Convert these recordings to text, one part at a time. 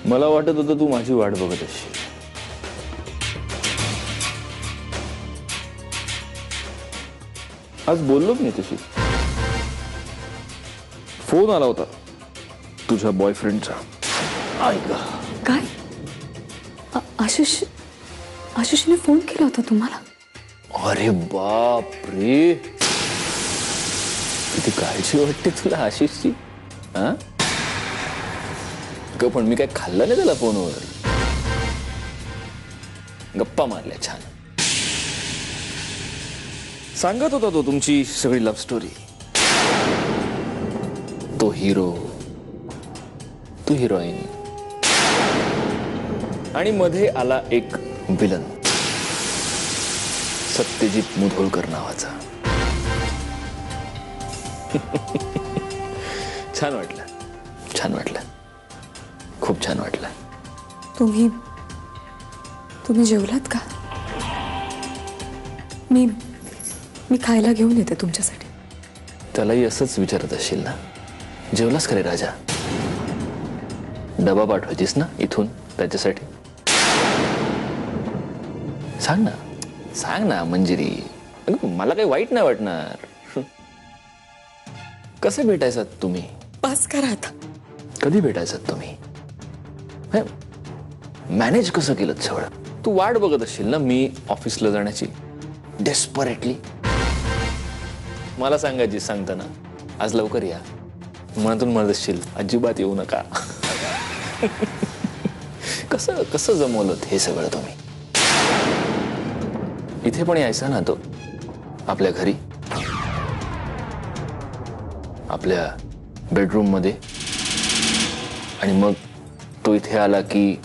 मला वाटत होतं तू माझी वाट बघत असशील. आज बोललो मी तुझी. फोन आला होता तुझ्या बॉयफ्रेंडचा. ऐक. काय? आशिषने फोन केला होता तुम्हाला? अरे बाप रे, किती काळजी वाटते तुला आशिषची. हा, पण मी काय खाल्लं नाही त्याला फोनवर. गप्पा मारल्या छान. सांगत होता तो तुमची सगळी लव्ह स्टोरी. तो हिरो, तू हिरोईन, आणि मध्ये आला एक विलन, सत्यजित मुधोळकर नावाचा. छान वाटलं, छान वाटलं, खूप छान वाटलं. तुम्ही जेवलात का? मी खायला घेऊन येते तुमच्यासाठी. त्यालाही असंच विचारत असशील ना, जेवलास खरे राजा? डबा पाठवायचीस ना इथून त्याच्यासाठी? सांग ना, सांग ना मंजिरी, मला काही वाईट नाही वाटणार. कसे भेटायचात तुम्ही? पास करा आता. कधी भेटायचात तुम्ही? मॅनेज कसं केलं सगळं? तू वाट बघत असशील ना मी ऑफिसला जाण्याची, डेस्परेटली. मला सांगायची सांगताना आज लवकर या, मनातून म्हणत असशील अजिबात येऊ नका. कसं कसं जमवलं हे सगळं तुम्ही? इथे पण यायचा ना तो, आपल्या घरी, आपल्या बेडरूम मध्ये, आणि मग तो इथे आला की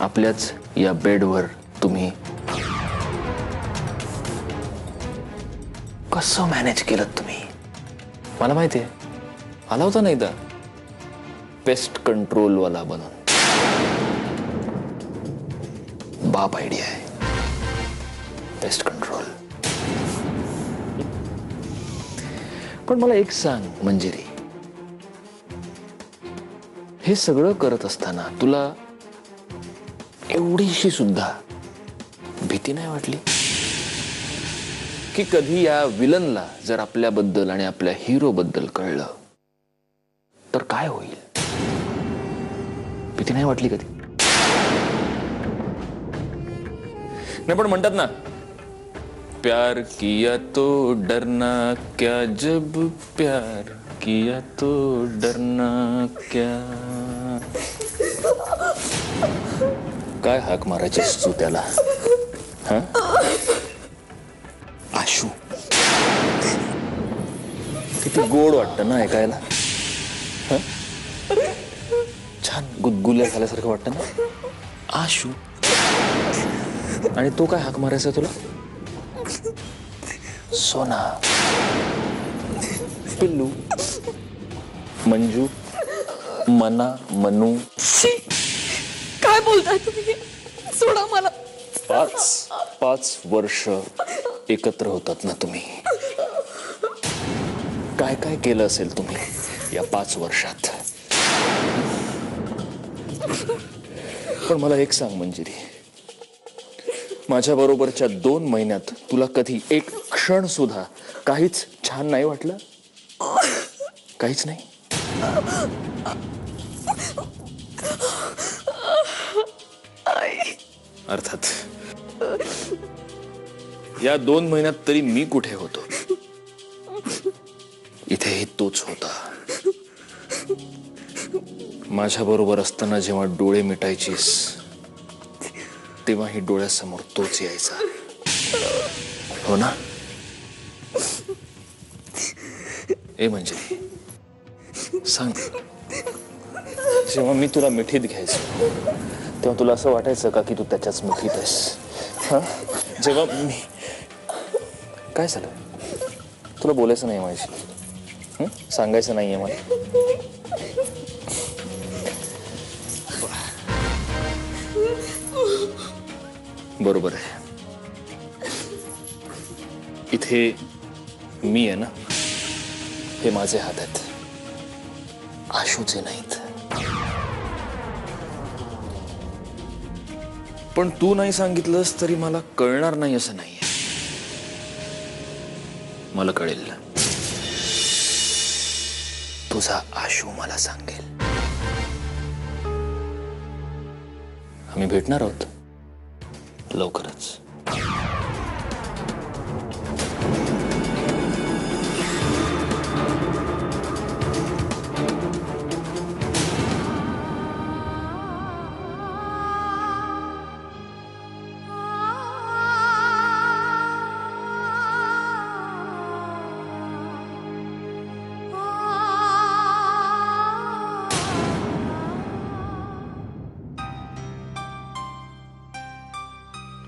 आपल्याच या बेडवर तुम्ही कसं मॅनेज केलं तुम्ही? मला माहितीये, आला होता ना एकदा पेस्ट कंट्रोल वाला बनून. बाप आयडिया आहे पेस्ट कंट्रोल. पण मला एक सांग मंजिरी, हे सगळं करत असताना तुला एवढीशी सुद्धा भीती नाही वाटली की कधी या विलनला जर आपल्याबद्दल आणि आपल्या हिरो बद्दल कळलं तर काय होईल? भीती नाही वाटली कधी? नाही पण म्हणतात ना, प्यार किया तो डरना क्या, जब प्यार किया तो डरना क्या. काय हाक मारायचीस तू त्याला? हा, आशू. किती गोड वाटतं ना ऐकायला. छान गुदगुल्या झाल्यासारखं वाटतं ना, आशू. आणि तो काय हाक मारायचा तुला? सोना, पिल्लू, मंजू, मना, मनू. काय बोलताय तुम्ही? सोडा मला. 5 वर्ष एकत्र होतात ना तुम्ही. काय काय केलं असेल तुम्ही या 5 वर्षात? पण मला एक सांग मंजिरी, माझ्या बरोबरच्या 2 महिन्यात तुला कधी एक क्षण सुद्धा काहीच छान नाही वाटलं? काहीच नाही? अर्थात या 2 महिन्यात तरी मी कुठे होतो? इथेही तोच होता. माझ्या बरोबर असताना जेव्हा डोळे मिटायचीस तेव्हाही डोळ्यासमोर तोच यायचा, हो ना? ए म्हणजे सांग, जेव्हा मी तुला मिठीत घ्यायचो तेव्हा तुला असं वाटायचं का की तू त्याच्याच मिठीत आहेस? हा, जेव्हा मी, काय झालं? तुला बोलायचं नाही माझी? सांगायचं नाहीये मला? बरोबर आहे. इथे मी आहे ना, हे माझे हात आहेत, आशूचे नाहीत. पण तू नाही सांगितलंस तरी मला कळणार नाही असं नाहीये. मला कळेल. तुझा आशू मला सांगेल. आम्ही भेटणार आहोत लवकरच.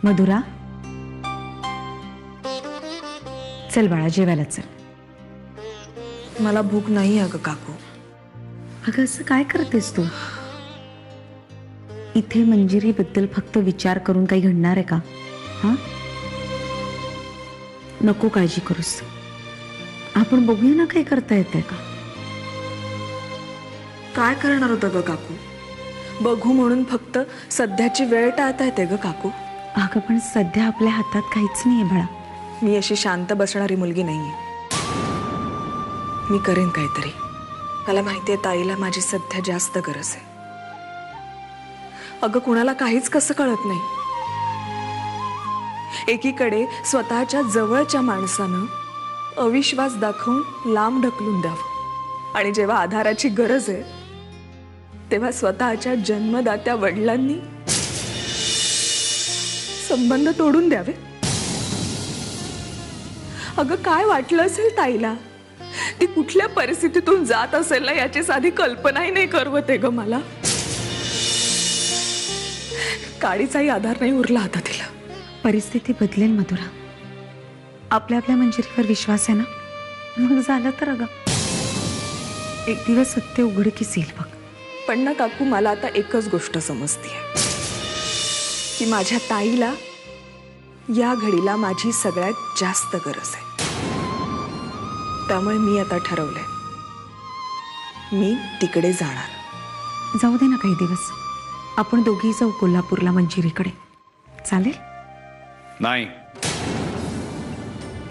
मधुरा, चल बाळा, जेवायला चल. मला भूक नाही अगं काकू. अगं असं काय करतेस तू? इथे मंजिरीबद्दल फक्त विचार करून काही घडणार आहे का? हा, नको काळजी करूस. आपण बघूया ना काही करता येतंय का. काय करणार होतं ग काकू? बघू म्हणून फक्त सध्याची वेळ टाळता येते ग काकू. अगं पण सध्या आपल्या हातात काहीच नाहीये बाळा. मी अशी शांत बसणारी मुलगी नाहीये. मी करेन काहीतरी. मला माहितीये ताईला माझी सध्या जास्त गरज आहे. अगं कुणाला काहीच कसं कळत नाही. एकीकडे स्वतःच्या जवळच्या माणसानं अविश्वास दाखवून लांब ढकलून द्यावं, आणि जेव्हा आधाराची गरज आहे तेव्हा स्वतःच्या जन्मदात्या वडिलांनी संबंध तोडून द्यावे. अगं काय वाटलं असेल ताईला? ती कुठल्या परिस्थितीतून जात असेल ना, याची साधी कल्पनाही नाही करवत आहे ग मला. काडीचाही आधार नाही उरला आता तिला. परिस्थिती बदलेल मधुरा. आपल्या मंजिरीवर विश्वास आहे ना, मग झालं तर अगं एक दिवस सत्य उघडकीस येईल बघ. पण ना काकू, मला आता एकच गोष्ट समजतीये की माझ्या ताईला या घडीला माझी सगळ्यात जास्त गरज आहे. त्यामुळे मी आता ठरवलंय, मी तिकडे जाणार. जाऊ दे ना काही दिवस. आपण दोघी जाऊ कोल्हापूरला मंजिरीकडे. चालेल? नाही,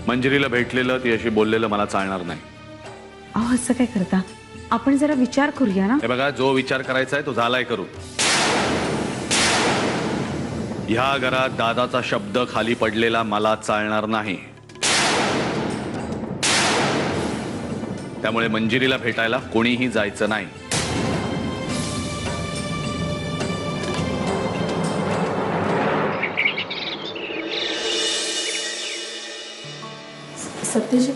मंजिरीला भेटलेलं, ती अशी बोललेलं मला चालणार नाही. अहो असं काय करता? आपण जरा विचार करूया ना. हे बघा, जो विचार करायचा आहे तो झालाय करू. ह्या घरात दादाचा शब्द खाली पडलेला मला चालणार नाही. त्यामुळे मंजिरीला भेटायला कोणीही जायचं नाही. सत्यजित,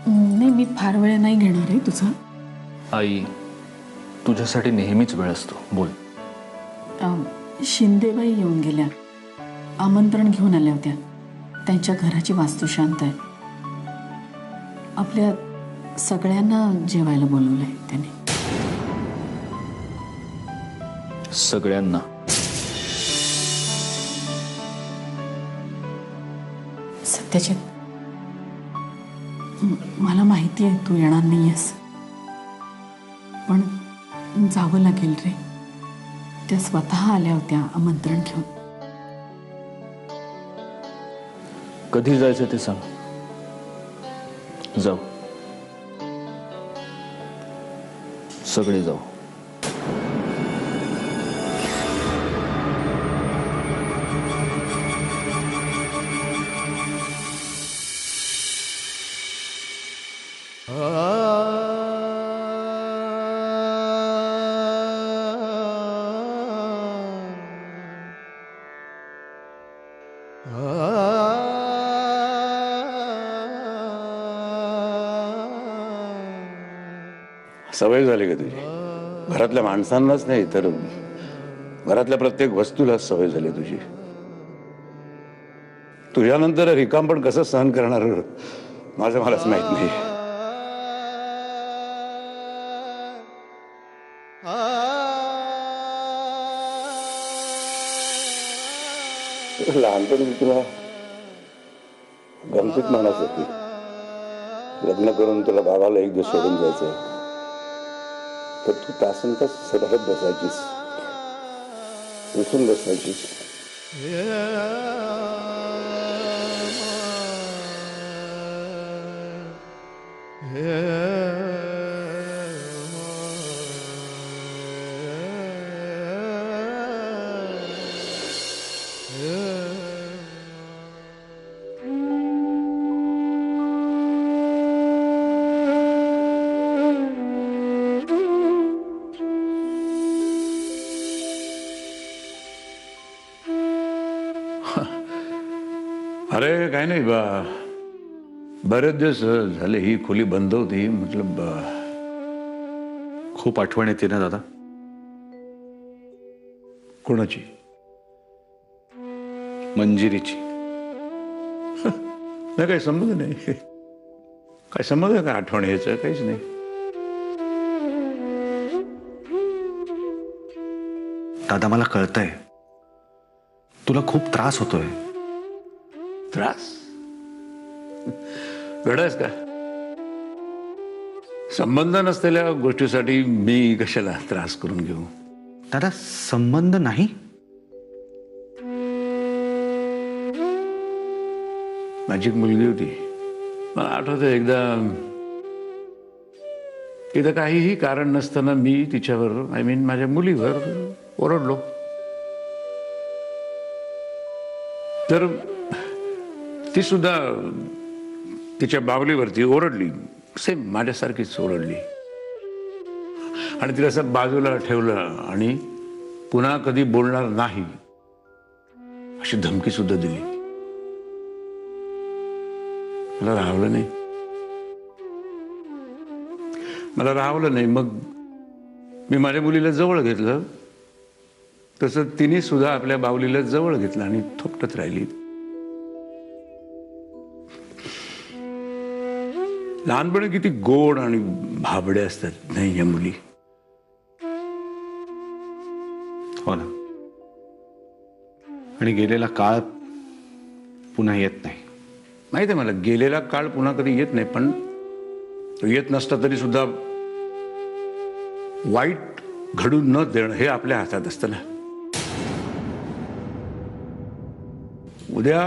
नाही, मी फार वेळ नाही घेणार आहे तुझा. आई, तुझ्यासाठी नेहमीच वेळ असतो. बोल. शिंदेबाई येऊन गेल्या, आमंत्रण घेऊन आल्या होत्या. त्यांच्या घराची वास्तू शांत आहे. आपल्या सगळ्यांना जेवायला बोलवलंय त्यांनी. सगळ्यांना? सत्यजित, मला माहिती आहे तू येणार नाहीयेस, पण जावं लागेल रे. त्या स्वतः आल्या होत्या आमंत्रण घेऊन. कधी जायचं ते सांग, जाऊ. सगळे जाऊ. सवय झाली का तुझी? घरातल्या माणसांनाच नाही तर घरातल्या प्रत्येक वस्तूला सवय झाली तुझी. तुझ्यानंतर रिकाम पण कसं सहन करणार माझं मलाच माहित नाही. लहानपणी मी तुला गमतीत माणूस आहे ती. लग्न करून तुला बाबाला एक दिवस सोडून जायचंय तर तू तासन तास रडत बसायचीस, रुसून बसायचीस. अरे काय नाही बा, बरेच दिवस झाले ही खोली बंद होती. मतलब खूप आठवण येते ना दादा. कोणाची? मंजिरीची. नाही काही संबंध नाही. काय संबंध आहे का आठवण यायचं? काहीच नाही. दादा मला कळतंय तुला खूप त्रास होतोय. त्रास? वेडायस का? संबंध नसलेल्या गोष्टीसाठी मी कशाला त्रास करून घेऊ? दादा संबंध नाही. माझी एक मुलगी होती, मला आठवतं एकदा तिथं काहीही कारण नसताना मी तिच्यावर माझ्या मुलीवर ओरडलो. तर ती सुद्धा तिच्या बावलीवरती ओरडली, सेम माझ्यासारखीच ओरडली. आणि तिला असं बाजूला ठेवलं आणि पुन्हा कधी बोलणार नाही अशी धमकी सुद्धा दिली. मला राहावलं नाही. मग मी माझ्या मुलीला जवळ घेतलं, तसं तिने सुद्धा आपल्या बावलीला जवळ घेतलं आणि थोपटत राहिली. लहानपणी किती गोड आणि भाबडे असतात नाही या मुली. हो ना. आणि गेलेला काळ पुन्हा येत नाही. माहिती आहे मला, गेलेला काळ पुन्हा कधी येत नाही, पण तो येत नसता तरी सुद्धा वाईट घडून न देणं हे आपल्या हातात असतं ना. उद्या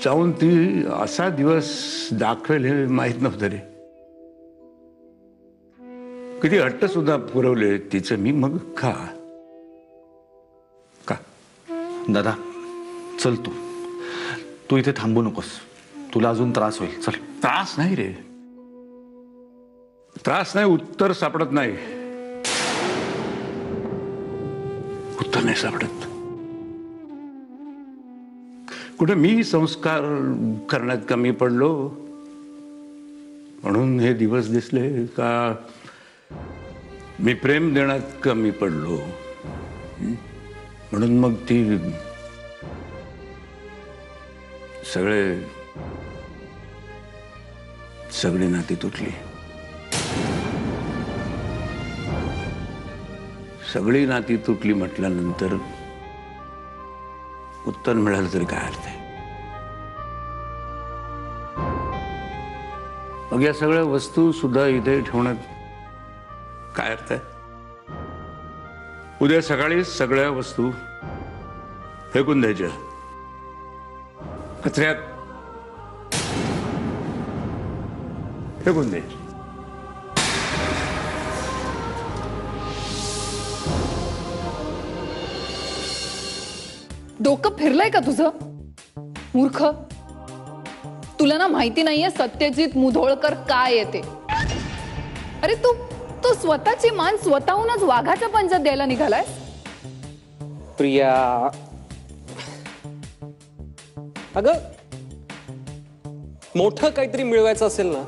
जाऊन ती असा दिवस दाखवेल हे माहीत नव्हतं रे. किती हट्ट सुद्धा पुरवले तिचं मी. मग का दादा चल, तू इथे थांबू नकोस. तुला अजून त्रास होईल. चल. त्रास नाही रे, त्रास नाही. उत्तर सापडत नाही. उत्तर नाही सापडत. कुठे मी संस्कार करण्यात कमी पडलो म्हणून हे दिवस दिसले का? मी प्रेम देण्यात कमी पडलो म्हणून मग ती सगळी नाती तुटली. सगळी नाती तुटली म्हटल्यानंतर उत्तर मिळालं तरी काय अर्थ आहे? मग या सगळ्या वस्तू सुद्धा इथे ठेवण्यात काय अर्थ आहे? उद्या सकाळी सगळ्या वस्तू फेकून द्यायच्या कचऱ्यात, फेकून द्यायच्या. डोकं फिरलंय का तुझं मूर्ख? तुला ना माहिती नाहीये सत्यजित मुधोळकर काय येते. अरे तू स्वतःची मान स्वतःहूनच वाघाच्या पंजात द्यायला निघालाय. प्रिया, अगं मोठं काहीतरी मिळवायचं असेल ना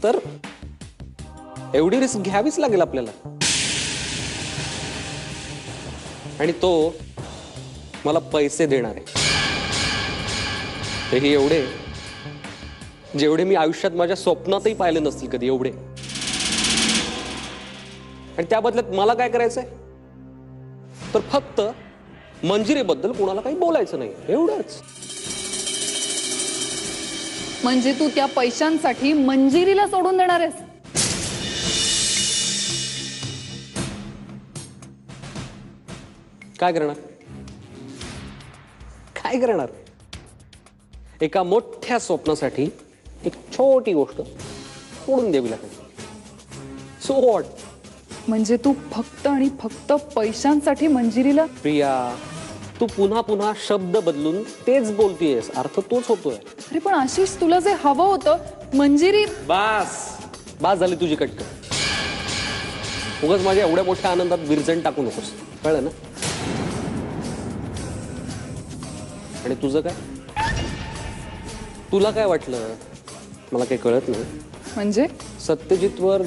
तर एवढी रिस्क घ्यावीच लागेल आपल्याला. आणि तो मला पैसे देणार आहे, तेही एवढे जेवढे मी आयुष्यात माझ्या स्वप्नातही पाहिले नसतील कधी. एवढे. आणि त्या बदल्यात मला काय करायचंय तर फक्त मंजिरीबद्दल कोणाला काही बोलायचं नाही, एवढंच. म्हणजे तू त्या पैशांसाठी मंजिरीला सोडून देणार आहेस? काय करणार? काय करणार? एका मोठ्या स्वप्नासाठी एक छोटी गोष्ट सोडून द्यावी लागेल. So what? म्हणजे तू फक्त आणि फक्त पैशांसाठी मंजिरीला? प्रिया, तू पुन्हा पुन्हा शब्द बदलून तेच बोलतेयस, अर्थ तोच होतोय. अरे पण आशिष, तुला जे हवं होतं मंजिरी. बास झाली तुझी कटकट. उगाच माझ्या एवढ्या मोठ्या आनंदात विरजण टाकू नकोस, कळलं ना? आणि तुझं काय? तुला काय वाटलं? मला काही कळत नाही. म्हणजे सत्यजितवर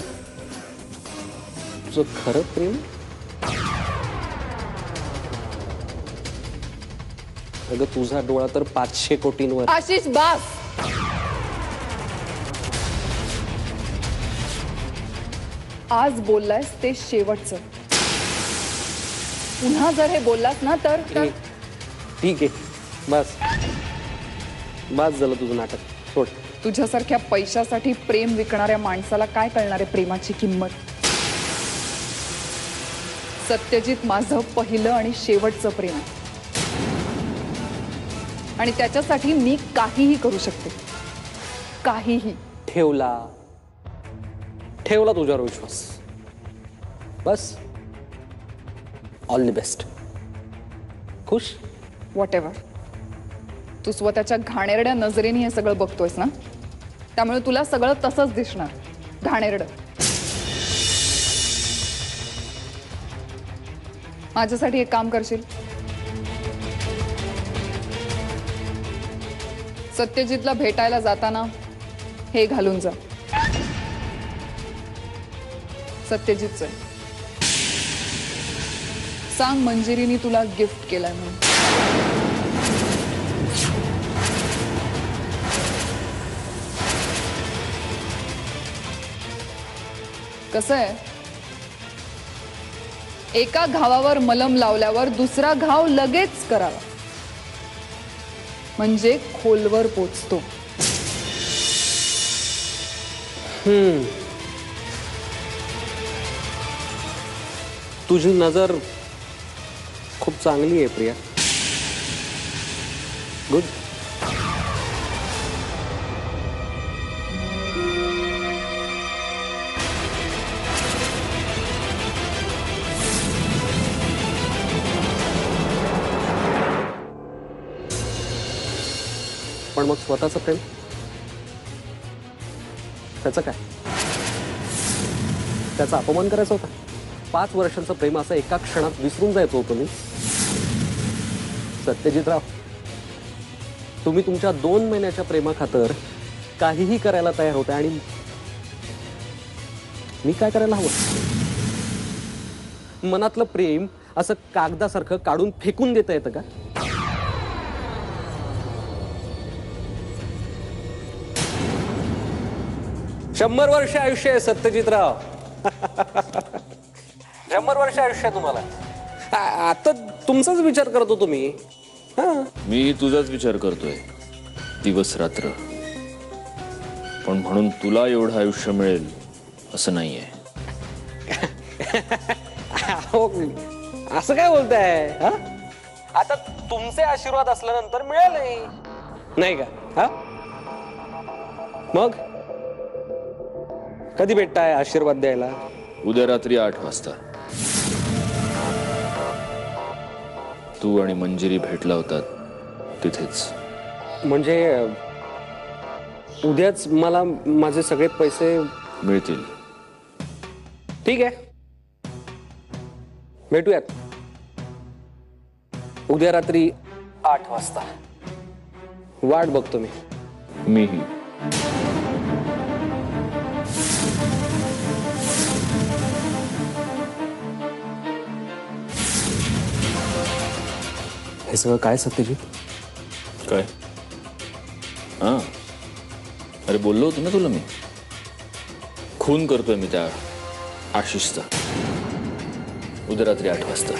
तुझं खरं प्रेम? अगं तुझा डोळा तर 500 कोटींवर. आशिष बास. आज बोललायस ते शेवटचं. पुन्हा जर हे बोललास ना तर ठीक आहे, बस झालं तुझं नाटक, सोड. तुझ्यासारख्या पैशासाठी प्रेम विकणाऱ्या माणसाला काय कळणार आहे प्रेमाची किंमत? सत्यजित माझं पहिलं आणि शेवटचं प्रेम आहे आणि त्याच्यासाठी मी काहीही करू शकते, काहीही. ठेवला तुझ्यावर विश्वास, बस. All the best. खुश? Whatever. तू स्वतःच्या घाणेरड्या नजरेने हे सगळं बघतोयस ना, त्यामुळे तुला सगळं तसंच दिसणार, घाणेरडं. माझ्यासाठी एक काम करशील? सत्यजितला भेटायला जाताना हे घालून जा. सत्यजितचं सांग मंजिरीने तुला गिफ्ट केलाय म्हणून. कसं आहे, एका घावावर मलम लावल्यावर दुसरा घाव लगेच करावा, म्हणजे खोलवर पोचतो. तुझी नजर खूप चांगली आहे प्रिया. गुड. पण मग स्वतःचं प्रेम, त्याचं काय? त्याचा अपमान करायचा होता? 5 वर्षांचं प्रेम असं एका क्षणात विसरून जायचं होतं मी? सत्यजितराव, तुम्ही तुमच्या 2 महिन्याच्या प्रेमाखातर काहीही करायला तयार होता आणि मी काय करायला हवं? मनातलं प्रेम असं कागदासारखं काढून फेकून देता येतं का? शंभर वर्ष आयुष्य आहे सत्यजितराव. 100 वर्ष आयुष्य आहे तुम्हाला. आता तुमचाच विचार करत होतो मी. मी तुझाच विचार करतोय दिवस रात्र. पण म्हणून तुला एवढं आयुष्य मिळेल असं नाहीये. असं काय बोलताय? आता तुमचे आशीर्वाद असल्यानंतर मिळाले नाही का? मग कधी भेटताय आशीर्वाद द्यायला? उद्या रात्री 8 वाजता. तू आणि मंजिरी भेटला होतात तिथेच. म्हणजे उद्याच मला माझे सगळे पैसे मिळतील? ठीक आहे, भेटूयात उद्या रात्री 8 वाजता. वाट बघतो मी. मीही. हे सगळं काय सत्यजित? काय? हां, अरे बोललो होतो ना तुला मी. खून करतोय मी त्या आशिषचा. उद्या रात्री 8 वाजता.